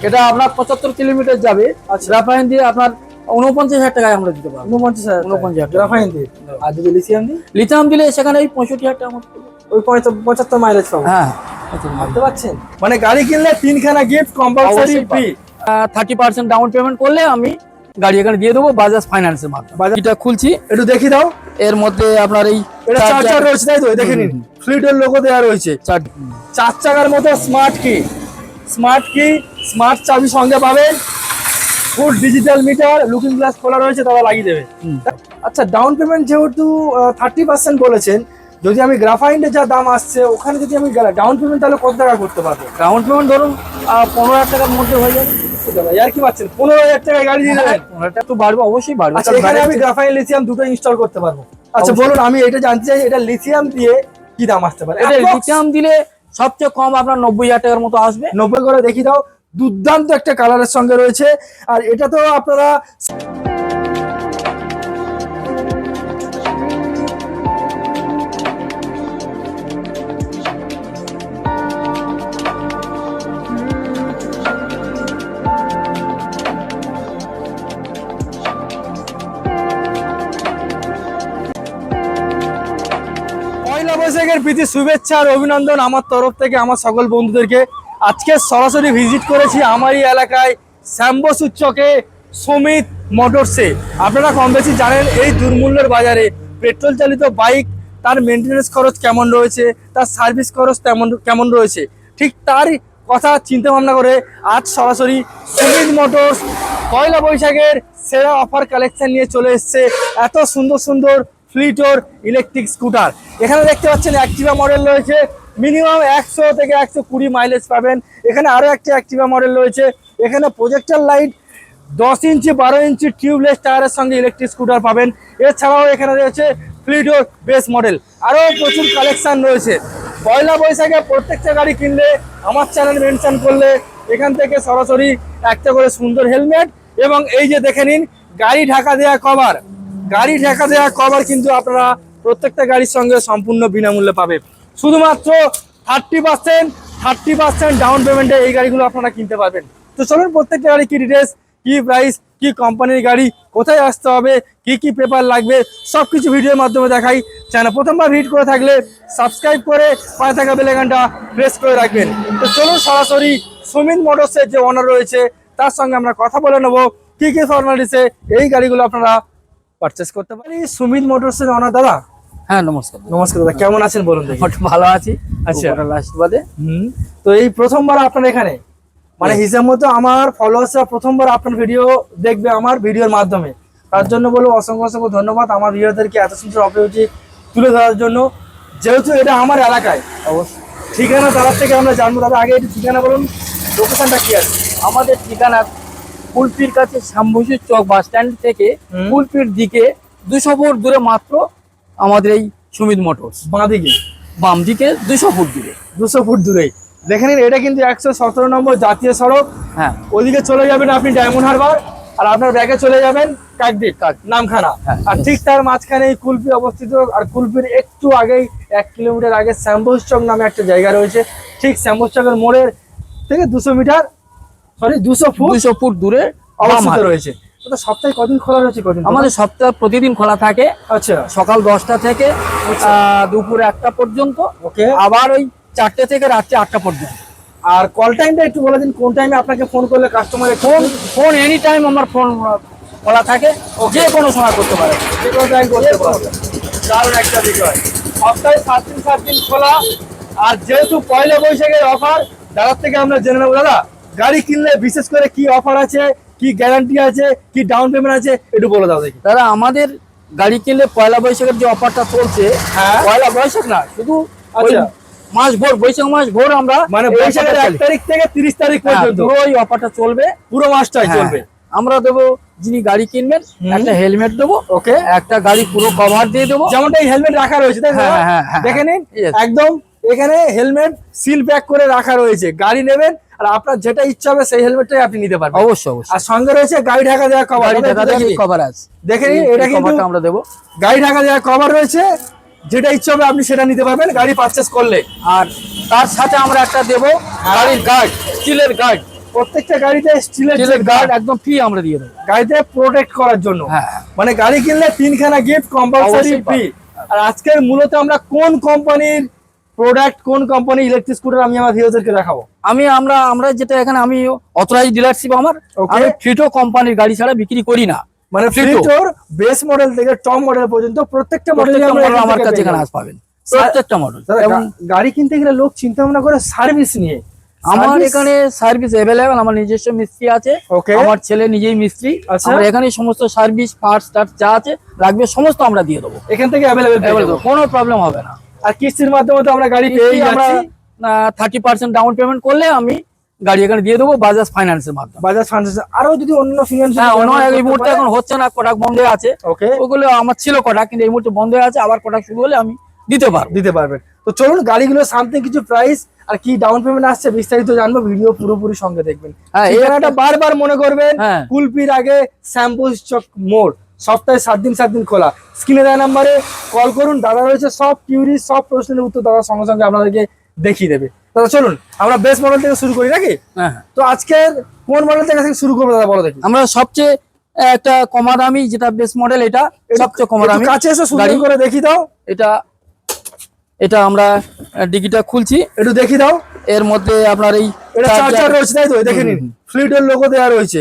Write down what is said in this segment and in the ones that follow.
এটা আপনার 75 কিলোমিটার যাবে। গ্রাফাইন দিয়ে আপনার 49,000 টাকায় আমরা দিতে পারবো। 49,000 গ্রাফাইন দিয়ে। আর যদি লিথিয়াম দিই? লিথিয়াম দিলে সেখানে ওই 65,000 টাকা মতো। ওই 75 মাইলেজ পাবো। হ্যাঁ, বুঝতে পারছেন? মানে গাড়ি কিনলে 3খানা gift compulsory free. 30% down payment করলে আমি গাড়ি এখানে দিয়ে দেবো বাজাজ ফাইন্যান্সের মাধ্যমে। এটা খুলছি, একটু দেখি দাও। এর মধ্যে আপনার এই এটা চার্জার রয়েছে, তাই তো? দেখে নিন, ফ্লিটের লোগো দেওয়া রয়েছে। 4 চাকার মতো স্মার্ট কি, স্মার্ট চাবি সঙ্গে পাবেন। Full digital meter, looking glass খোলা রয়েছে, তারা লাগিয়ে দেবে। আচ্ছা, ডাউন পেমেন্ট যেহেতু 30% বলেছেন, যদি আমি গ্রাফাইনের যা দাম আসছে ওখানে যদি আমি ডাউন পেমেন্ট তাহলে কত টাকা করতে পারবো? ডাউন পেমেন্ট ধরুন 15,000 টাকার মধ্যে হয়ে যাবে। আর কি পাচ্ছেন? 15,000 টাকায় গাড়ি দিয়ে দেবেন? 15,000 একটু বাড়বে, অবশ্যই বাড়বে। আচ্ছা, এখানে আমি গ্রাফাইন লিথিয়াম দুটো ইনস্টল করতে পারবো? আচ্ছা বলুন, আমি এটা জানতে চাই, এটা লিথিয়াম দিয়ে কি দাম আসতে পারে? এটা লিথিয়াম দিলে সবচেয়ে কম আপনার 90,000 টাকার মতো আসবে। 90 করে দেখি দাও। দুর্দান্ত একটা কালারের সঙ্গে রয়েছে। আর এটা তো আপনারা পয়লা বৈশাখের প্রীতি শুভেচ্ছা আর অভিনন্দন আমার তরফ থেকে আমার সকল বন্ধুদেরকে। আজকে সরাসরি ভিজিট করেছি আমারই এলাকায় শ্যামবসু চকে সুমিত মোটরসে। আপনারা কম বেশি জানেন এই দুর্মূল্যের বাজারে পেট্রোল চালিত বাইক তার মেনটেন্যান্স খরচ কেমন রয়েছে, তার সার্ভিস খরচ কেমন রয়েছে, ঠিক তারই কথা চিন্তা ভাবনা করে আজ সরাসরি সুমিত মোটরস পয়লা বৈশাখের সেরা অফার কালেকশন নিয়ে চলে এসছে। এত সুন্দর সুন্দর ফ্লিটোর ইলেকট্রিক স্কুটার এখানে দেখতে পাচ্ছেন। অ্যাক্টিভা মডেল রয়েছে, মিনিমাম 100 থেকে 120 মাইলেজ পাবেন। এখানে আরো একটা অ্যাক্টিভা মডেল রয়েছে। এখানে প্রজেক্টর লাইট, 10 ইঞ্চি 12 ইঞ্চি টিউবলেস টায়ারের সঙ্গে ইলেকট্রিক স্কুটার পাবেন। এছাড়াও এখানে রয়েছে ফ্লিটোর বেস মডেল, আরও প্রচুর কালেকশন রয়েছে। পয়লা বৈশাখে প্রত্যেকটা গাড়ি কিনলে আমার চ্যানেল মেনশন করলে এখান থেকে সরাসরি একটা করে সুন্দর হেলমেট এবং এই যে দেখে নিন গাড়ি ঢাকা দেওয়া কভার। গাড়ি ঢাকা দেওয়া কভার কিন্তু আপনারা প্রত্যেকটা গাড়ির সঙ্গে সম্পূর্ণ বিনামূল্যে পাবেন। শুধুমাত্র 30% ডাউন পেমেন্টে এই গাড়িগুলো আপনারা কিনতে পারবেন। তো চলুন প্রত্যেকটা গাড়ি কি ডিটেলস, কি প্রাইস, কি কোম্পানির গাড়ি, কোথায় আসতে হবে, কি পেপার লাগবে, সবকিছু ভিডিওর মাধ্যমে দেখাই। চ্যানেল প্রথমবার ভিজিট করে থাকলে সাবস্ক্রাইব করে পাশে থাকা বেল আইকনটা প্রেস করে রাখবেন। তো চলুন সরাসরি সুমিত মোটরসের যে ওনার রয়েছে তার সঙ্গে আমরা কথা বলে নেবো কি ফর্মালিটিসে এই গাড়িগুলো আপনারা পারচেস করতে পারি। সুমিত মোটরসের ওনার দাদা। হ্যাঁ, নমস্কার। নমস্কার দাদা, কেমন আছেন বলুন? ভালো আছি। আচ্ছা, আশীর্বাদে। তো এই প্রথমবার আপনার এখানে, মানে হিসাব মতো আমার ফলোয়ার্সরা প্রথমবার আপনার ভিডিও দেখবে আমার ভিডিওর মাধ্যমে, তার জন্য বলবো অসংখ্য ধন্যবাদ আমার ভিডিওদেরকে এত সুন্দর অপরিচিত তুলে ধরার জন্য। যেহেতু এটা আমার এলাকায়, অবশ্যই ঠিকানা তার থেকে আমরা জানবো। দাদা আগে একটু ঠিকানা বলুন, লোকেশনটা কি আছে? আমাদের ঠিকানা কুলপির কাছে শ্যামবসু চক বাস স্ট্যান্ড থেকে কুলপির দিকে 200 ফুট দূরে মাত্র আমাদের এই সুমিত মোটরস। বাম দিকে 200 ফুট দূরে। 200 ফুট দূরেই দেখে নিন। এটা কিন্তু 117 নম্বর জাতীয় সড়ক। হ্যাঁ, ওদিকে চলে যাবেন আপনি ডায়মন্ড হারবার, আর আপনার ব্যাগে চলে যাবেন কাকদ্বীপ নামখানা। আর ঠিক তার মাঝখানে কুলপি অবস্থিত। আর কুলপির একটু আগেই 1 কিলোমিটার আগে শ্যামবসু চক নামে একটা জায়গা রয়েছে। ঠিক শ্যামবসু চকের মোড়ের থেকে 200 ফুট দূরে অবস্থিত রয়েছে। তো সপ্তাহে কদিন খোলা রয়েছে? আমাদের সপ্তাহে প্রতিদিন খোলা থাকে। আচ্ছা, সকাল 10টা থেকে দুপুর 1টা পর্যন্ত। ওকে। আবার ওই 4টে থেকে রাত্রি 8টা পর্যন্ত। আর কল টাইমটা একটু বলে দিন, কোন টাইমে আপনাকে ফোন করলে কাস্টমারের ফোন এনি টাইম আমার ফোন খোলা থাকে, যে কোনো সময় করতে পারে, যে কোনো টাইম করতে পারবে। দারুণ একটা বিষয়। সপ্তাহে 7 দিন খোলা। আর যেহেতু পয়লা বৈশাখের অফার, দাদার থেকে আমরা জেনে নেবো। দাদা গাড়ি কিনলে বিশেষ করে কি অফার আছে, কি গ্যারান্টি আছে, কি ডাউন পেমেন্ট আছে, একটু বলে দাও দেখি। দাদা আমাদের গাড়ি কিনলে পয়লা বৈশাখের যে অফারটা চলছে, পয়লা বৈশাখ না, শুধু মাস ভোর, বৈশাখ মাস ভোর আমরা, মানে বৈশাখের 1 তারিখ থেকে 30 তারিখ পর্যন্ত ওই অফারটা চলবে, পুরো মাসটাই চলবে। আমরা দেবো, যিনি গাড়ি কিনবেন একটা হেলমেট দেবো, ওকে, একটা গাড়ি পুরো কভার দিয়ে দেবো। যেমনটা এই হেলমেট রাখা রয়েছে, তাই না? দেখে নিন, একদম এখানে হেলমেট সিল প্যাক করে রাখা রয়েছে। গাড়ি নেবেন আর আপনার যেটা ইচ্ছা হবে সেই হেলমেটটাই আপনি নিতে পারবেন। অবশ্যই। আর সঙ্গে রয়েছে গাড়ি ঢাকা দেওয়া কভার। কভার আছে, দেখে নিন, এটা কিন্তু আমরা দেবো। গাড়ি ঢাকা দেওয়া কভার রয়েছে, যেটা ইচ্ছা হবে আপনি সেটা নিতে পারবেন গাড়ি পারচেস করলে। আর তার সাথে আমরা একটা দেবো গাড়ির গার্ড, স্টিলের গার্ড। প্রত্যেকটা গাড়িতে স্টিলের গার্ড একদম ফ্রি আমরা দিয়ে দেবো। গাড়িতে প্রোটেক্ট করার জন্য। হ্যাঁ, মানে গাড়ি কিনলে 3খানা গিফট কম্পালসরি অবশ্যই ফ্রি। আর আজকের মূলত আমরা কোন কোম্পানির প্রোডাক্ট, কোন কোম্পানির ইলেকট্রিক স্কুটার আমি আমার ভিউয়ারদেরকে দেখাবো। আমরা যেটা এখানে আমি অথরাইজ ডিলারশিপ আমার, Okay. আমি ফ্রিটো কোম্পানির গাড়ি ছাড়া বিক্রি করি না। মানে ফ্রিটোর বেস মডেল থেকে টপ মডেল পর্যন্ত প্রত্যেকটা মডেল আমার কাছে এখানে পাবেন, প্রত্যেকটা মডেল। এবং গাড়ি কিনতে গেলে লোক চিন্তা ভাবনা করে সার্ভিস নিয়ে। আমার এখানে সার্ভিস অ্যাভেলেবেল, আমার নিজস্ব মিস্ত্রি আছে, Okay. আমার ছেলে নিজেই মিস্ত্রি। আচ্ছা। আমরা এখানে সমস্ত সার্ভিস পার্টস যা আছে লাগবে সমস্ত আমরা দিয়ে দেবো, এখান থেকে অ্যাভেলেবেল। কোনো প্রবলেম হবে না। আর কিস্তির মাধ্যমে তো আমরা গাড়ি পেয়ে আমরা যাচ্ছি। 30% ডাউন পেমেন্ট করলে আমি গাড়ি এখানে দিয়ে দেবো বাজাজ ফাইন্যান্সের মাধ্যমে। বাজাজ ফাইন্যান্স আরো যদি অন্য ফিনান্স। হ্যাঁ, এই মুহূর্তে এখন হচ্ছে না, কটাক বন্ধ হয়ে আছে। ওকে, ওগুলো আমার ছিল কটাক, কিন্তু এই মুহূর্তে বন্ধ হয়ে আছে, আবার কটাক শুরু হলে আমি দিতে পারবো। তো চলুন গাড়িগুলো সামথিং কিছু প্রাইস আর কি ডাউন পেমেন্ট আসছে বিস্তারিত জানবো, ভিডিও পুরোপুরি সঙ্গে দেখবেন। হ্যাঁ, ঠিকানাটা বারবার মনে করবেন, হ্যাঁ। কুলপির আগে শ্যাম্পুস চক মোড়, সপ্তাহে 7 দিন খোলা। স্ক্রিনে দেওয়া নাম্বারে কল করুন, দাদা রয়েছে, সব কিউরি সব প্রশ্নের উত্তর দাদার সঙ্গে সঙ্গে আপনাদেরকে দেখিয়ে দেবে। দাদা চলুন আমরা বেস মডেল থেকে শুরু করি নাকি? হ্যাঁ, তো আজকের কোন মডেল থেকে শুরু করবো দাদা বলো দেখি। আমরা সবচেয়ে একটা কমা দামি যেটা বেস মডেল, এটা সবচেয়ে কমা দামি। কাছে এসে সুন্দর গাড়ি। করে দেখি দাও। এটা আমরা ডিকিটা খুলছি, একটু দেখি দাও। এর মধ্যে আপনার এই এটা চার্জার রয়েছে তাই তো? দেখে নিন, ফ্লিটের লোগো দেওয়া রয়েছে,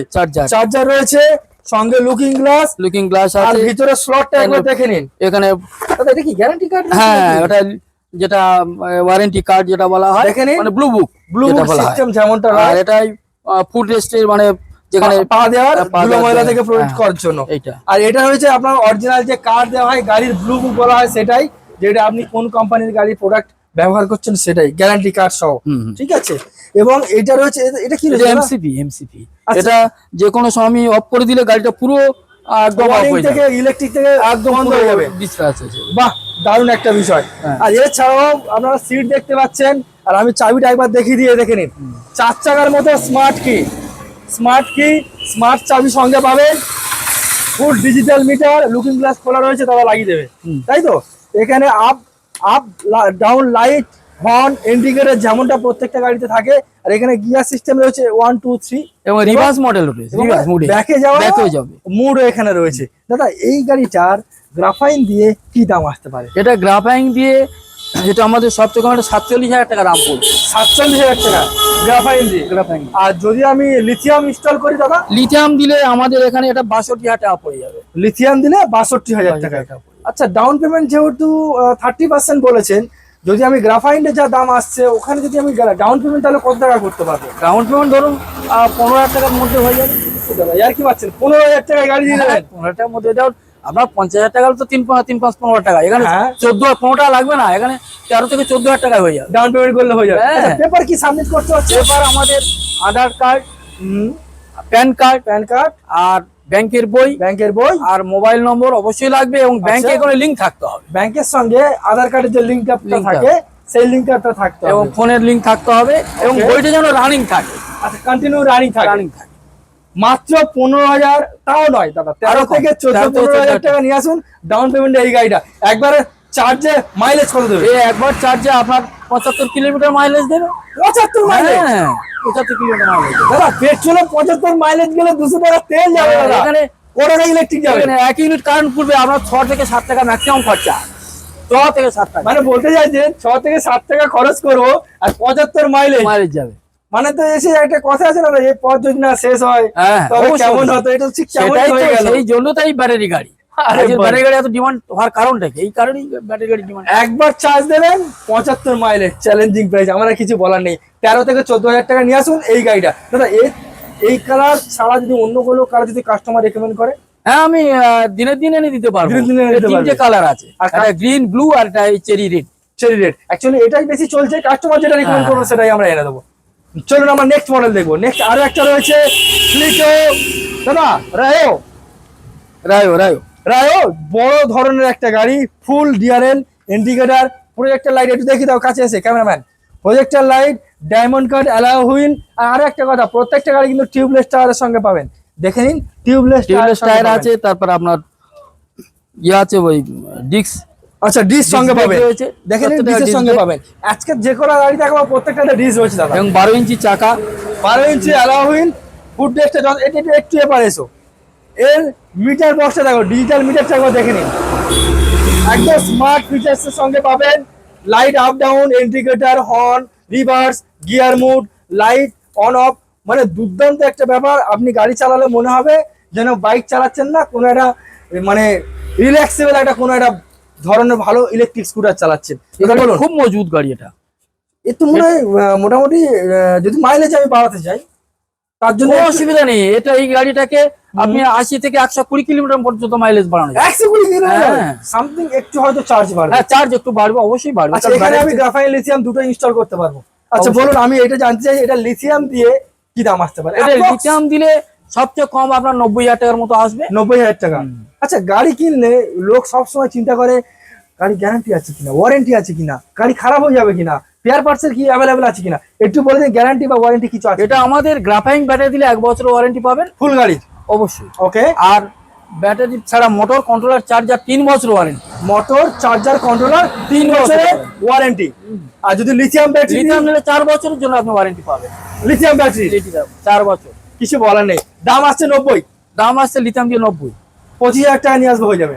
চার্জার রয়েছে, সঙ্গে লুকিং গ্লাস আছে, আর ভিতরে স্লটটা একবার দেখে নিন। এখানে দাদা এটা কি গ্যারান্টি কার্ড? হ্যাঁ, ওটা যেটা ওয়ারেন্টি কার্ড যেটা বলা হয়, দেখে নিন। মানে ব্লু বুক সিস্টেম যেমনটা আর এটাই ফুড রেস্টের, মানে যেখানে পা দেওয়ার পা ধুলো দেওয়ার ময়লা জন্য। থেকে প্রোটেক্ট হ্যাঁ, করার জন্য। এইটা। আর এটা হচ্ছে আপনার অরিজিনাল যে কার্ড দেওয়া হয়, গাড়ির ব্লু বুক বলা হয় সেটাই, যেটা আপনি কোন কোম্পানির গাড়ির প্রোডাক্ট ব্যবহার করছেন সেটাই, গ্যারান্টি কার্ড সহ। ঠিক আছে। এবং এটা রয়েছে, এটা কি রয়েছে? এমসিপি। এটা যে কোনো সময় আমি অফ করে দিলে গাড়িটা পুরো একদম অফ হয়ে থেকে যাবে, ইলেকট্রিক থেকে একদম বন্ধ পুরো হয়ে যাবে। ডিসচার্জ আছে। বাহ, দারুণ একটা বিষয়। হ্যাঁ। আর এছাড়াও আপনারা সিট দেখতে পাচ্ছেন, আর আমি চাবিটা একবার দেখিয়ে দিয়ে দেখে নিন। 4 চাকার মতো স্মার্ট কি, স্মার্ট চাবি সঙ্গে পাবেন, full digital meter, looking glass খোলা রয়েছে, তারা লাগিয়ে দেবে, তাই তো? এখানে up down light, horn, indicator যেমনটা প্রত্যেকটা গাড়িতে থাকে। আর এখানে গিয়ার সিস্টেম রয়েছে 1 2 3 এবং রিভার্স মডেল রয়েছে, রিভার্স মোডে ব্যাকে যাওয়া, ব্যাক হয়ে যাবে, মুডও এখানে রয়েছে। দাদা এই গাড়িটার গ্রাফাইন দিয়ে কি দাম আসতে পারে? এটা গ্রাফাইন দিয়ে, যেটা আমাদের সবচেয়ে কম, 47,000 টাকা দাম পড়বে। 47,000 টাকা গ্রাফাইন দিয়ে। আর যদি আমি লিথিয়াম ইনস্টল করি দাদা? লিথিয়াম দিলে আমাদের এখানে এটা 62,000 টাকা পড়ে যাবে। লিথিয়াম দিলে 62,000 টাকা। আচ্ছা, ডাউন পেমেন্ট যেহেতু 30% বলেছেন, যদি আমি গ্রাফাইনের যা দাম আসছে ওখানে যদি আমি ডাউন পেমেন্ট, তাহলে কত টাকা করতে পারবো? ডাউন পেমেন্ট ধরুন 15,000 টাকার মধ্যে হয়ে যাবে। দাদা আর কি পাচ্ছেন, 15,000 টাকায় গাড়ি দিয়ে দেবেন? 15,000 টাকার মধ্যে যাও। আপনার 50,000 টাকা তো 3-5-15 টাকা, এখানে হ্যাঁ। 14-15 টাকা লাগবে না, এখানে 13 থেকে 14,000 টাকায় হয়ে যাবে। ডাউন পেমেন্ট করলে হয়ে যাবে। হ্যাঁ। পেপার কি সাবমিট করতে হচ্ছে? এবার আমাদের আধার কার্ড, প্যান কার্ড আর ব্যাংকের বই আর মোবাইল নম্বর অবশ্যই লাগবে, এবং ব্যাংকে কোনো লিংক থাকতে হবে। ব্যাংকের সঙ্গে আধার কার্ডের যে লিঙ্কটা থাকে সেই লিঙ্কটা থাকতে হবে, এবং ফোনের লিংক থাকতে হবে, এবং বইটা যেন রানিং থাকে। আচ্ছা, কন্টিনিউ রানিং থাকে। মাত্র 15,000, তাও নয় দাদা, 13 থেকে 14-15,000 টাকা নিয়ে আসুন ডাউন পেমেন্টে এই গাড়িটা। একবারে চার্জে মাইলেজ কত দেবে? একবার চার্জে আপনার 75 কিলোমিটার মাইলেজ দেবে। 75 মাইলেজ? হ্যাঁ, 75 কিলোমিটার মাইলেজ। দাদা পেট্রোলে 75 মাইলেজ গেলে 200 টাকা তেল যাবে দাদা, এখানে কত টাকা ইলেকট্রিক যাবে? 1 ইউনিট কারেন্ট পড়বে আপনার 6 থেকে 7 টাকা ম্যাক্সিমাম খরচা। 6 থেকে 7 টাকা মানে বলতে চাইছেন 6 থেকে 7 টাকা খরচ করবো আর 75 মাইলেজ যাবে। মানে তো এসে একটা কথা আছে না, এই পথ যদি না শেষ হয় তবে কেমন হতো? এটা ঠিক কেমন হয়ে গেল। সেই জন্য তাই ব্যাটারি গাড়ি, আরে ব্যাটারি গাড়ি এত ডিমান্ড হওয়ার কারণটা কি? এই কারণেই ব্যাটারি গাড়ি ডিমান্ড। একবার চার্জ দেবেন 75 মাইলেজ, চ্যালেঞ্জিং প্রাইস, আমার কিছু বলার নেই। 13 থেকে 14,000 টাকা নিয়ে আসুন এই গাড়িটা। দাদা এই কালার ছাড়া যদি অন্য কোনো কালার যদি কাস্টমার রেকমেন্ড করে? হ্যাঁ, আমি দিনে এনে দিতে পারবো। দিনে এনে দিতে তিনটে কালার আছে, একটা গ্রিন, ব্লু আর একটা চেরি রেড। অ্যাকচুয়ালি এটাই বেশি চলছে, কাস্টমার যেটা রেকমেন্ড করবে সেটাই আমরা এনে দেবো। চলুন আমরা নেক্সট মডেল দেখবো। নেক্সট আরো একটা রয়েছে ফ্লিটো, দাদা রায়ো, বড় ধরনের একটা গাড়ি, full DRL, indicator, projector light. একটু দেখি দাও কাছে এসে cameraman. Projector light, diamond cut, alloy wheel. আর আরো একটা কথা, প্রত্যেকটা গাড়ি কিন্তু টিউবলেস টায়ারের সঙ্গে পাবেন। দেখে নিন, টিউবলেস টায়ার আছে। তারপর আপনার আছে ওই ডিস্ক আচ্ছা ডিস সঙ্গে brake পাবেন রয়েছে, দেখেন প্রত্যেকটা ডিসের disc সঙ্গে brake। পাবেন। আজকে যে কোনো গাড়ি দেখাবো প্রত্যেকটাতে ডিস রয়েছে দাদা। এবং 12 ইঞ্চি চাকা, 12 ইঞ্চি অ্যালয় হুইল, ফুট রেস্টে এটা একটু এপার এসো। এর মিটার বক্সটা দেখো, ডিজিটাল মিটারটা একবার দেখে নিন। একদম স্মার্ট ফিচার্স এর সঙ্গে পাবেন light up down, indicator, horn, reverse, gear mode, light on off, মানে দুর্দান্ত একটা ব্যাপার। আপনি গাড়ি চালালে মনে হবে যেন বাইক চালাচ্ছেন না, কোনো একটা মানে রিল্যাক্সেবল একটা কোনো একটা ধরনের ভালো ইলেকট্রিক স্কুটার চালাচ্ছেন। এটা বলুন, খুব মজবুত গাড়ি এটা। এ তো মনে হয় মোটামুটি যদি মাইলেজ আমি বাড়াতে চাই তার জন্য কোনো অসুবিধা নেই, এটা এই গাড়িটাকে আপনি 80 থেকে 120 কিলোমিটার পর্যন্ত মাইলেজ বাড়ানো যায়। 120 কিলোমিটার হ্যাঁ। সামথিং একটু হয়তো চার্জ বাড়বে। হ্যাঁ, চার্জ একটু বাড়বে, অবশ্যই বাড়বে। আচ্ছা, এখানে আমি গ্রাফাইন লিথিয়াম দুটো ইনস্টল করতে পারবো। আচ্ছা অবশ্যই। বলুন, আমি এটা জানতে চাই, এটা লিথিয়াম দিয়ে কি দাম আসতে পারে? এটা লিথিয়াম দিলে সবচেয়ে কম আপনার 90,000 টাকার মতো আসবে। 90,000 টাকা। আচ্ছা, গাড়ি কিনলে লোক সবসময় চিন্তা করে গাড়ি গ্যারান্টি আছে কিনা, ওয়ারেন্টি আছে কিনা, গাড়ি খারাপ হয়ে যাবে কিনা, স্পেয়ার পার্টসের কি অ্যাভেলেবেল আছে কিনা, একটু বলে দিন গ্যারান্টি বা ওয়ারেন্টি কিছু আছে? এটা আমাদের গ্রাফাইন ব্যাটারি দিলে 1 বছরের ওয়ারেন্টি পাবেন ফুল গাড়ির? অবশ্যই। ওকে। আর ব্যাটারি ছাড়া মোটর কন্ট্রোলার চার্জার 3 বছর ওয়ারেন্টি। মোটর চার্জার কন্ট্রোলার 3 বছরের ওয়ারেন্টি। আর যদি লিথিয়াম ব্যাটারি, লিথিয়াম নিলে 4 বছরের জন্য আপনি ওয়ারেন্টি পাবেন। লিথিয়াম ব্যাটারি 4 বছর। কিছু বলার নেই। দাম আসছে 90, দাম আসছে লিথিয়াম দিয়ে 90। 25,000 টাকা নিয়ে আসবে, হয়ে যাবে।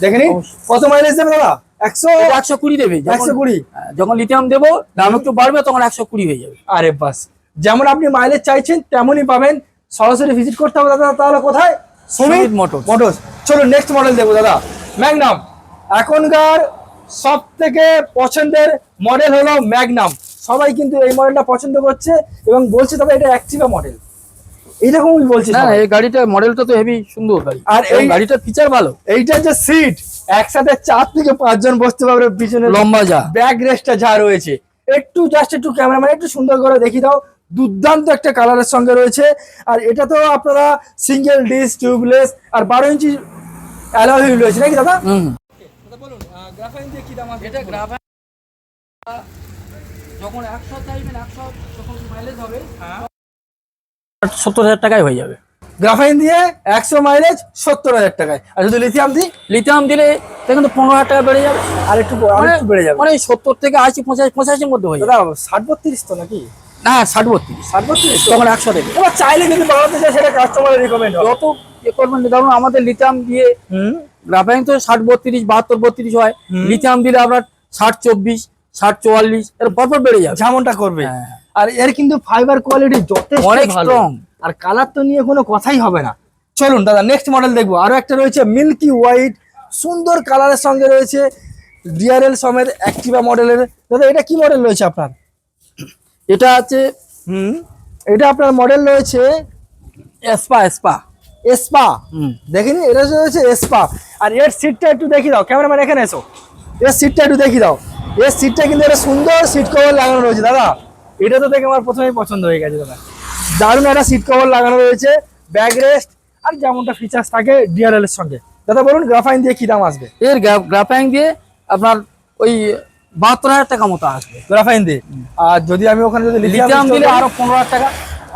দেখে নিন অবশ্যই। কত মাইলেজ দেবে দাদা? 120 দেবে। 120। যখন লিথিয়াম দেবো দাম একটু বাড়বে, তখন 120 হয়ে যাবে। আরে বাস, যেমন আপনি মাইলেজ চাইছেন তেমনই পাবেন। সরাসরি ভিজিট করতে হবে দাদা। তাহলে কোথায়? সুমিত মোটরস। মোটরস। চলো নেক্সট মডেল দেখবো দাদা, ম্যাগনাম। এখনকার সব থেকে পছন্দের মডেল হলো ম্যাগনাম। সবাই কিন্তু এই মডেলটা পছন্দ করছে এবং বলছে তবে এটা অ্যাক্টিভা মডেল, এইরকমই বলছে না, সবাই। এই গাড়িটা মডেলটা তো হেভি সুন্দর গাড়ি, আর আর এই এই গাড়িটার ফিচার ভালো। এইটার যে সিট, একসাথে 4 থেকে 5 জন বসতে পারবে। পিছনে লম্বা যা ব্যাক রেস্টটা যা রয়েছে, একটু ক্যামেরাম্যান একটু সুন্দর করে দেখিয়ে দাও। দুর্দান্ত একটা কালারের সঙ্গে রয়েছে। আর এটা তো আপনারা সিঙ্গেল ডিস টিউবলেস আর 12 ইঞ্চি অ্যালয় হুইল রয়েছে নাকি দাদা? দাদা বলুন, গ্রাফাইন দিয়ে কি দাম আছে? এটা গ্রাফাইন যখন 100 চাইবেন, 100 যখন মাইলেজ হবে 70,000 টাকায় হয়ে যাবে। গ্রাফাইন দিয়ে 100 মাইলেজ 70,000 টাকায়। আর যদি লিথিয়াম দিই, লিথিয়াম দিলে কিন্তু 15,000 টাকা বেড়ে যাবে। আর একটু বেড়ে যাবে। মানে 70 থেকে 80, 85 মধ্যে হয়ে যাবে। দাদা 60-32 তো নাকি? না, 60-32 60-32 তখন 100 দেবে। এবার চাইলে যদি বাড়াতে চাই সেটা কাস্টমারের রিকমেন্ড হবে। যত করবেন, ধরুন আমাদের লিথিয়াম দিয়ে গ্রাফাইন তো 60-32, 72-32 হয়। লিথিয়াম দিলে আপনার 60-24, 60-44 এর পরপর বেড়ে যাবে। যেমনটা করবে। হ্যাঁ। আর এর কিন্তু ফাইবার কোয়ালিটি যথেষ্ট অনেক ভালো। স্ট্রং। আর কালার তো নিয়ে কোনো কথাই হবে না। চলুন দাদা নেক্সট মডেল দেখবো। আরো একটা রয়েছে মিল্কি হোয়াইট, সুন্দর কালারের সঙ্গে রয়েছে ডিআরএল সমেত অ্যাক্টিভা মডেলের। দাদা এটা কি মডেল রয়েছে আপনার? এটা আছে এটা আপনার মডেল রয়েছে এসপা। এসপা। দেখিনি, এটা রয়েছে এসপা। আর এর সিটটা একটু দেখি দাও, ক্যামেরাম্যান এখানে এসো। এর সিটটা একটু দেখি দাও। এর সিটটা কিন্তু একটা সুন্দর সিট কভার লাগানো রয়েছে দাদা। এটা তো দেখে আমার প্রথমেই পছন্দ হয়ে গেছে দাদা। দারুণ একটা সিট কভার লাগানো রয়েছে, ব্যাক রেস্ট আর যেমনটা ফিচার্স থাকে ডিআরএল এর সঙ্গে। দাদা বলুন গ্রাফাইন দিয়ে কি দাম আসবে? এর গ্রাফাইন দিয়ে আপনার ওই 72,000 টাকা মতো আসবে গ্রাফাইন দিয়ে। আর যদি আমি ওখানে যদি লিথিয়াম দিলে আরো 15,000 টাকা,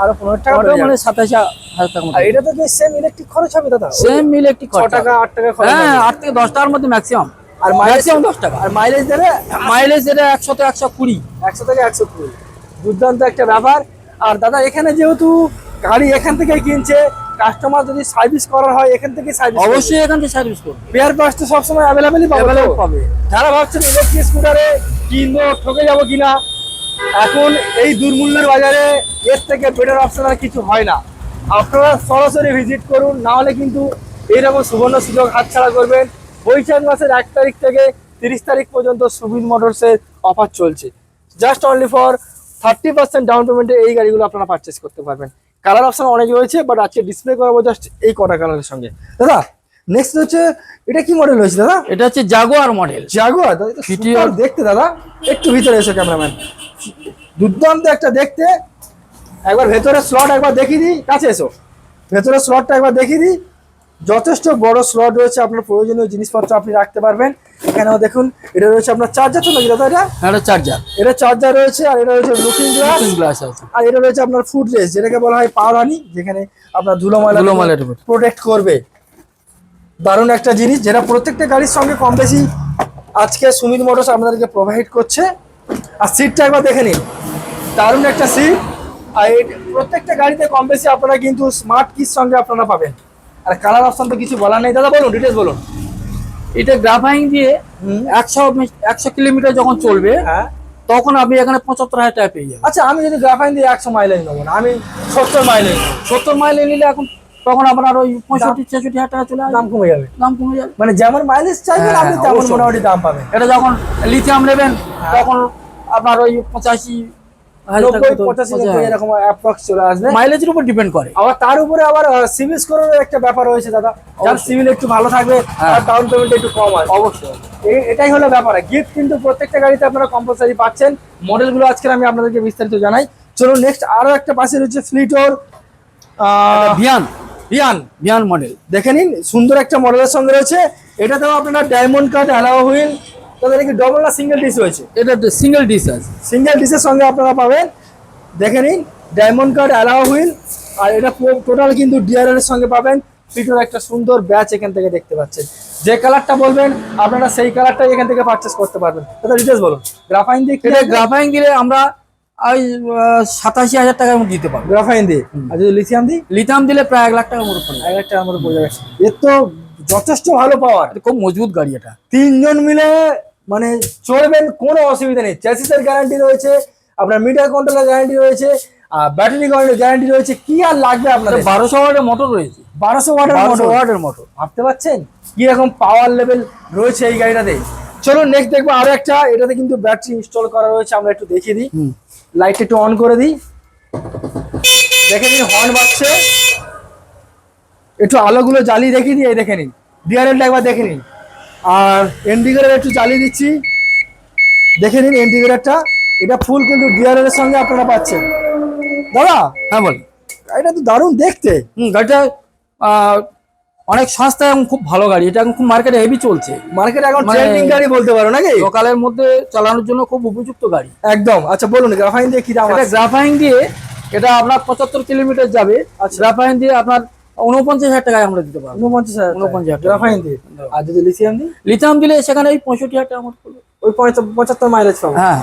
আরো 15 টাকা ওটা বেড়ে মানে যাবে। 27,000 টাকা মতো। আর এটা তো সেম ইলেকট্রিক খরচ হবে দাদা? সেম ইলেকট্রিক 6 টাকা 8 টাকা খরচ হ্যাঁ, হবে। 8 থেকে 10 টাকার মধ্যে ম্যাক্সিমাম। আর ম্যাক্সিমাম 10 টাকা। আর মাইলেজ দেবে মাইলেজ এটা 100 থেকে 120। 100 থেকে 120। দুর্দান্ত একটা ব্যাপার। আর দাদা এখানে যেহেতু গাড়ি এখান থেকে কিনছে, কাস্টমার যদি সার্ভিস করার হয় এখান থেকে সার্ভিস অবশ্যই এখান থেকে সার্ভিস করবে, স্পেয়ার পার্টস তো সবসময় অ্যাভেলেবেলই পাবে। যারা ভাবছেন ইলেকট্রিক স্কুটারে কিনবো ঠকে যাবো কিনা, এখন এই দুর্মূল্যের বাজারে এর থেকে বেটার অপশন আর কিছু হয় না। আপনারা সরাসরি ভিজিট করুন, না হলে কিন্তু এইরকম সুবর্ণ সুযোগ হাতছাড়া করবেন। বৈশাখ মাসের 1 তারিখ থেকে 30 তারিখ পর্যন্ত সুমিত মোটরসের অফার চলছে। জাস্ট অনলি ফর 30% ডাউন পেমেন্টে এই গাড়িগুলো আপনারা পারচেস করতে পারবেন। কালার অপশন অনেক রয়েছে, বাট আজকে ডিসপ্লে করাবো জাস্ট এই কটা কালারের সঙ্গে। দাদা নেক্সট হচ্ছে এটা কি মডেল রয়েছে দাদা? এটা হচ্ছে জাগুয়ার মডেল। জাগুয়ার দাদা, এটা সুপার দেখতে দাদা। একটু ভিতরে এসো ক্যামেরাম্যান, দুর্দান্ত একটা দেখতে। একবার ভেতরে স্লট একবার দেখিয়ে দিই, কাছে এসো। ভেতরে স্লটটা একবার দেখিয়ে দিই। যথেষ্ট বড় স্লট রয়েছে, আপনার প্রয়োজনীয় জিনিসপত্র আপনি রাখতে পারবেন। এখানেও দেখুন, এটা রয়েছে আপনার চার্জার তো নাকি দাদা? এটা চার্জার, এটা চার্জার রয়েছে। আর এটা রয়েছে লুকিং গ্লাস আছে। আর এটা রয়েছে আপনার ফুট রেস্ট, যেটাকে বলা হয় পা রানি, যেখানে আপনার ধুলো ময়লা প্রোটেক্ট করবে। দারুণ একটা জিনিস, যেটা প্রত্যেকটা গাড়ির সঙ্গে কম বেশি আজকে সুমিত মোটরস আপনাদেরকে প্রোভাইড করছে। আর সিটটা একবার দেখে নিন, দারুণ একটা সিট। আর এই প্রত্যেকটা গাড়িতে কম বেশি আপনারা কিন্তু স্মার্ট কির সঙ্গে আপনারা পাবেন। আর কালার অপশন তো কিছু বলার নেই দাদা, বলুন ডিটেলস বলুন। এটা গ্রাফাইন দিয়ে 100 কিলোমিটার যখন চলবে হ্যাঁ, তখন আপনি এখানে 75,000 টাকা পেয়ে যাবেন। আচ্ছা আমি যদি গ্রাফাইন দিয়ে 100 মাইলেজ নেবো না, আমি 70 মাইলেজ, 70 মাইলে নিলে এখন তখন আপনার ওই 65-66,000 টাকা চলে আসবে, দাম কমে যাবে। দাম কমে যাবে। মানে যেমন মাইলেজ চাইবেন হ্যাঁ, আপনি তেমন অবশ্যই। মোটামুটি দাম পাবেন। এটা যখন লিথিয়াম নেবেন হ্যাঁ। তখন আপনার ওই 85,000 এরকম অ্যাপ্রক্স চলে আসবে। মাইলেজের উপর ডিপেন্ড করে। আবার তার উপরে আবার সিভিল স্কোরের একটা ব্যাপার রয়েছে দাদা, যার অবশ্যই। সিভিল একটু ভালো থাকবে হ্যাঁ। আর ডাউন পেমেন্ট একটু কম হয়। অবশ্যই। এটাই হলো ব্যাপার। গিফট কিন্তু প্রত্যেকটা গাড়িতে আপনারা কম্পালসারি পাচ্ছেন। মডেলগুলো আজকে আমি আপনাদেরকে বিস্তারিত জানাই। চলুন নেক্সট আরো একটা পাশে রয়েছে ফ্লিটোর ভিয়ান ভিয়ান মডেল। দেখে নিন, সুন্দর একটা মডেলের সঙ্গে রয়েছে। এটাতেও আপনারা ডায়মন্ড কাট অ্যালাও হুইল, তাদের কি ডবল না সিঙ্গেল ডিস রয়েছে? এটা সিঙ্গেল ডিস আছে। সিঙ্গেল ডিসের সঙ্গে আপনারা পাবেন। দেখে নিন ডায়মন্ড কাট অ্যালাও হুইল। আর এটা টোটাল কিন্তু ডিআরএল এর সঙ্গে পাবেন। ফ্লিটোর একটা সুন্দর ব্যাচ এখান থেকে দেখতে পাচ্ছেন। যে কালারটা বলবেন আপনারা সেই কালারটাই এখান থেকে পারচেস করতে পারবেন। দাদা ডিটেলস বলুন। গ্রাফাইন দিয়ে এটা গ্রাফাইন দিলে আমরা ওই 87,000 টাকার মধ্যে দিতে পারবো। গ্রাফাইন দিয়ে। আর যদি লিথিয়াম দিই? লিথিয়াম দিলে প্রায় 1 লাখ টাকার মতো পড়ে যাবে। 1 লাখ টাকার মতো পড়ে যাবে। এর তো যথেষ্ট ভালো পাওয়ার। এটা খুব মজবুত গাড়ি। এটা তিনজন মিলে মানে চড়বেন, কোনো অসুবিধা নেই। চ্যাসিসের গ্যারান্টি রয়েছে, আপনার মিটার কন্ট্রোলের গ্যারান্টি রয়েছে, আর ব্যাটারি গ্যারান্টি রয়েছে। কি আর লাগবে আপনাদের? 1200 ওয়াটের মোটর রয়েছে। 1200 ওয়াটের মোটর। ভাবতে পারছেন কি রকম পাওয়ার লেভেল রয়েছে এই গাড়িটাতে। চলুন নেক্সট দেখবো আরো একটা। এটাতে কিন্তু ব্যাটারি ইনস্টল করা রয়েছে, আমরা একটু দেখিয়ে দিই। লাইটটা একটু অন করে দিই, দেখে নিন হর্ন বাজছে। একটু আলোগুলো জ্বালিয়ে দেখিয়ে দিই। এই দেখে নিন ডিআরএলটা একবার দেখে নিন। আর ইন্ডিকেটর একটু জ্বালিয়ে দিচ্ছি, দেখে নিন ইন্ডিকেটরটা। এটা ফুল কিন্তু ডিআরএল এর সঙ্গে আপনারা পাচ্ছেন। দাদা হ্যাঁ বল। এটা তো দারুণ দেখতে। গাড়িটা অনেক সস্তা এবং খুব ভালো গাড়ি। এটা এখন খুব মার্কেটে হেভি চলছে। মার্কেট এখন মানে ট্রেন্ডিং গাড়ি বলতে পারো নাকি? লোকালের মধ্যে চালানোর জন্য খুব উপযুক্ত গাড়ি একদম। আচ্ছা বলুন গ্রাফাইন দিয়ে কি দাম এটা। আছে? গ্রাফাইন দিয়ে এটা আপনার 75 কিলোমিটার যাবে। আচ্ছা। গ্রাফাইন দিয়ে আপনার 49,000 টাকায় আমরা দিতে পারবো। 49,000 49,000 গ্রাফাইন দিয়ে। আর যদি লিথিয়াম দিই? লিথিয়াম দিলে সেখানে ওই 65,000 টাকা মতো পড়বে। ওই 75 মাইলেজ পাবো। হ্যাঁ,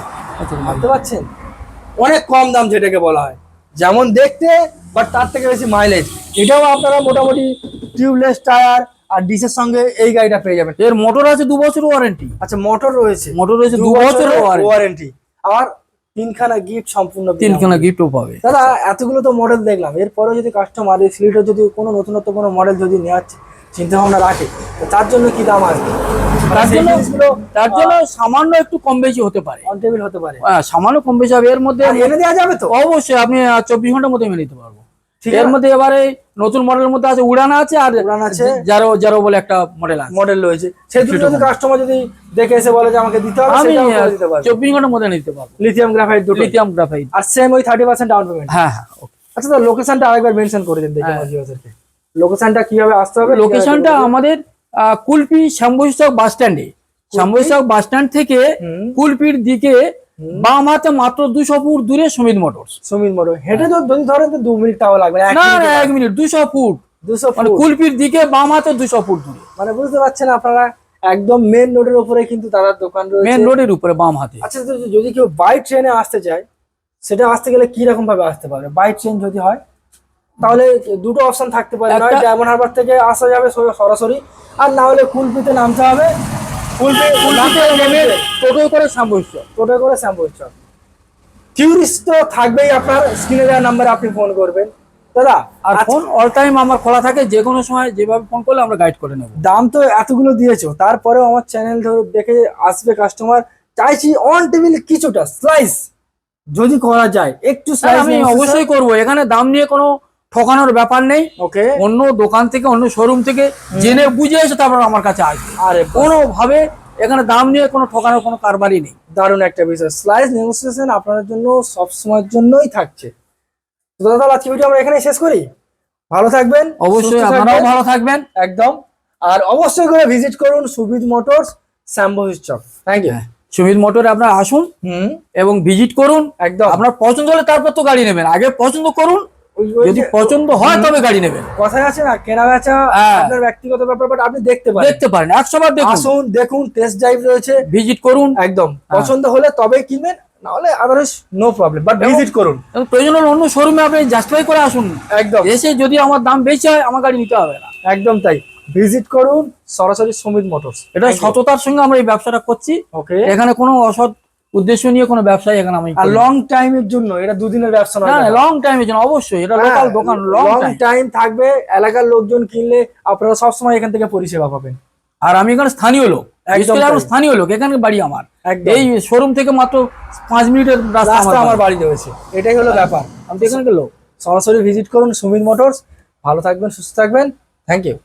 ভাবতে পারছেন অনেক কম দাম যেটাকে বলা হয়, যেমন দেখতে বাট তার থেকে বেশি মাইলেজ। এটাও আপনারা মোটামুটি টিউবলেস টায়ার আর ডিসের সঙ্গে এই গাড়িটা পেয়ে যাবেন। এর মোটর আছে 2 বছর ওয়ারেন্টি। আচ্ছা মোটর রয়েছে? মোটর রয়েছে 2 বছরের ওয়ারেন্টি। আর 3খানা গিফট সম্পূর্ণ 3খানা গিফটও পাবে। দাদা এতগুলো তো মডেল দেখলাম, এরপরে যদি কাস্টমার এই ফ্লিটের যদি কোনো নতুনত্ব কোনো মডেল যদি নেওয়ার চিন্তা ভাবনা রাখে তো তার জন্য কি দাম আসবে? তার জন্য সামান্য একটু কম বেশি হতে পারে, অন টেবিল হতে পারে। সামান্য কম বেশি হবে। এর মধ্যে আর এনে দেওয়া যাবে তো? অবশ্যই আপনি 24 ঘন্টার মধ্যে মেনে নিতে পারবো। ঠিক এর আছে। মধ্যে এবারে নতুন মডেলের মধ্যে আছে উড়ান আছে, আর উড়ান আছে, জারো বলে একটা মডেল আছে। মডেল রয়েছে। সেই দুটো যদি কাস্টমার যদি দেখে এসে বলে যে আমাকে দিতে হবে, আমি সেটাও করে দিতে পারবো। 24 ঘন্টার মধ্যে নিতে পারবো। লিথিয়াম গ্রাফাইট দুটো। Lithium graphite. আর সেম ওই 30% ডাউন পেমেন্ট। হ্যাঁ হ্যাঁ। আচ্ছা তো লোকেশনটা আরেকবার মেনশন করে দিন দেখি হ্যাঁ। ভিউয়ারদেরকে। লোকেশনটা কিভাবে আসতে হবে? লোকেশনটা আমাদের কুলপি শ্যামবশী চক বাস স্ট্যান্ডে। শ্যামবশী চক বাস স্ট্যান্ড থেকে কুলপির দিকে বাম হাতে মাত্র 200 ফুট দূরে সুমিত মোটরস। সুমিত মোটর। হেঁটে তো যদি ধরেন তো 2 মিনিট তাও লাগবে না। না 1 মিনিট। 200 ফুট 200 মানে ফুট কুলপির দিকে বাম হাতে 200 ফুট দূরে। মানে বুঝতে পারছেন আপনারা একদম মেন রোডের উপরে কিন্তু দাদার দোকান রয়েছে। মেন রোডের উপরে বাম হাতে। আচ্ছা তো যদি কেউ বাই ট্রেনে আসতে চায় সেটা আসতে গেলে কি রকম ভাবে আসতে পারবে? বাই ট্রেন যদি হয় তাহলে দুটো অপশন থাকতে পারে। নয় ডায়মন্ড হারবার থেকে আসা যাবে সরাসরি, আর না হলে কুলপিতে নামতে হবে। কুলপিতে নেমে টোটো করে শ্যামবশী চক। টোটো করে শ্যামবশী চক। টিউরিস্ট তো থাকবেই, আপনার স্ক্রিনে দেওয়া নাম্বারে আপনি ফোন করবেন দাদা। আর ফোন অল টাইম আমার খোলা থাকে, যে কোনো সময় যেভাবে ফোন করলে আমরা গাইড করে নেব। দাম তো এতগুলো দিয়েছো, তারপরেও আমার চ্যানেল দেখে আসবে কাস্টমার। চাইছি অন টেবিল কিছুটা স্লাইস যদি করা যায়, একটু স্লাইস আমি অবশ্যই করব। এখানে দাম নিয়ে কোনো ঠকানোর ব্যাপার নেই। ওকে। অন্য দোকান থেকে অন্য শোরুম থেকে জেনে বুঝে এসে তারপর আমার কাছে আসবে। আরে কোনোভাবে এখানে দাম নিয়ে কোনো ঠকানোর কোনো কারবারই নেই। দারুণ একটা বিষয়। স্লাইস নেগোসিয়েশন আপনাদের জন্য সব সময়ের জন্যই থাকছে। তো দাদা আজকে ভিডিও আমরা এখানে শেষ করি। ভালো থাকবেন। অবশ্যই আপনারাও ভালো থাকবেন। একদম। আর অবশ্যই করে ভিজিট করুন সুমিত মোটরস শ্যামবশী চক। Thank you. সুমিত মোটরে আপনারা আসুন এবং ভিজিট করুন। একদম। আপনার পছন্দ হলে তারপর তো গাড়ি নেবেন। আগে পছন্দ করুন, যদি পছন্দ হয় তবে গাড়ি নেবেন। কথায় আছে না, কেনা বেচা হ্যাঁ। আপনার ব্যক্তিগত ব্যাপার, বাট আপনি দেখতে পারেন, দেখতে পারেন 100 বার দেখুন, আসুন দেখুন, টেস্ট ড্রাইভ রয়েছে, ভিজিট করুন। একদম হ্যাঁ। পছন্দ হলে তবে কিনবেন, না হলে otherwise no problem, but visit করুন। এবং প্রয়োজন হলে অন্য শোরুমে আপনি জাস্টিফাই করে আসুন, একদম এসে যদি আমার দাম বেশি হয় আমার গাড়ি নিতে হবে না। একদম তাই, ভিজিট করুন সরাসরি সুমিত মোটরস। এটা সততার সঙ্গে আমরা এই ব্যবসাটা করছি, ওকে, এখানে কোনো অসৎ উদ্দেশ্য নিয়ে কোনো ব্যবসায় এখানে আমি আর লং টাইমের জন্য এটা দুদিনের ব্যবসা নয়, না লং টাইমের জন্য অবশ্যই এটা লোকাল দোকান, লং লং টাইম। টাইম থাকবে, এলাকার লোকজন কিনলে আপনারা সবসময় এখান থেকে পরিষেবা পাবেন। আর আমি এখানে স্থানীয় লোক, একদম আমি তাই। স্থানীয় লোক, এখানে বাড়ি আমার, একদম। এই শোরুম থেকে মাত্র 5 মিনিটের রাস্তা রাস্তা আমার আমার বাড়ি। বাড়ি রয়েছে, এটাই হলো ব্যাপার। আমি তো এখানে লোক। সরাসরি ভিজিট করুন সুমিত মোটরস। ভালো থাকবেন, সুস্থ থাকবেন, থ্যাংক ইউ।